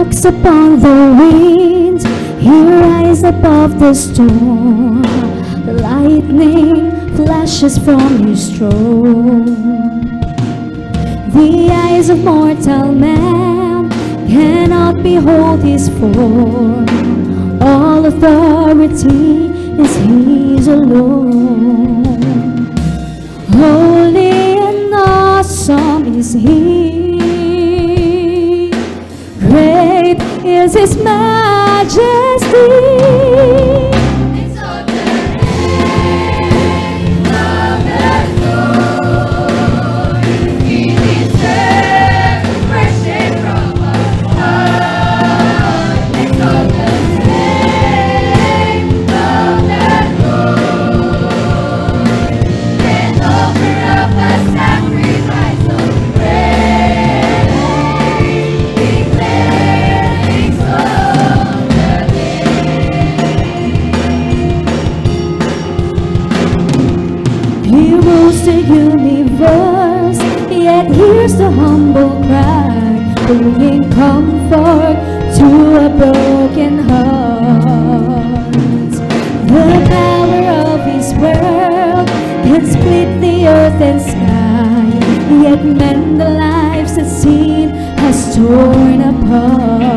walks upon the winds, he rises above the storm. Lightning flashes from his throne. The eyes of mortal man cannot behold his form. All authority is his alone. Holy and awesome is he. Great is his majesty. Exalt the name of the Lord. He deserves worship from above. Exalt the name of the Lord. And offer up a sacrifice of praise. Declare, exalt the He rules the universe, yet hears the humble cry, bringing comfort to a broken heart. The power of his world can split the earth and sky, yet mend the lives that sin has torn apart.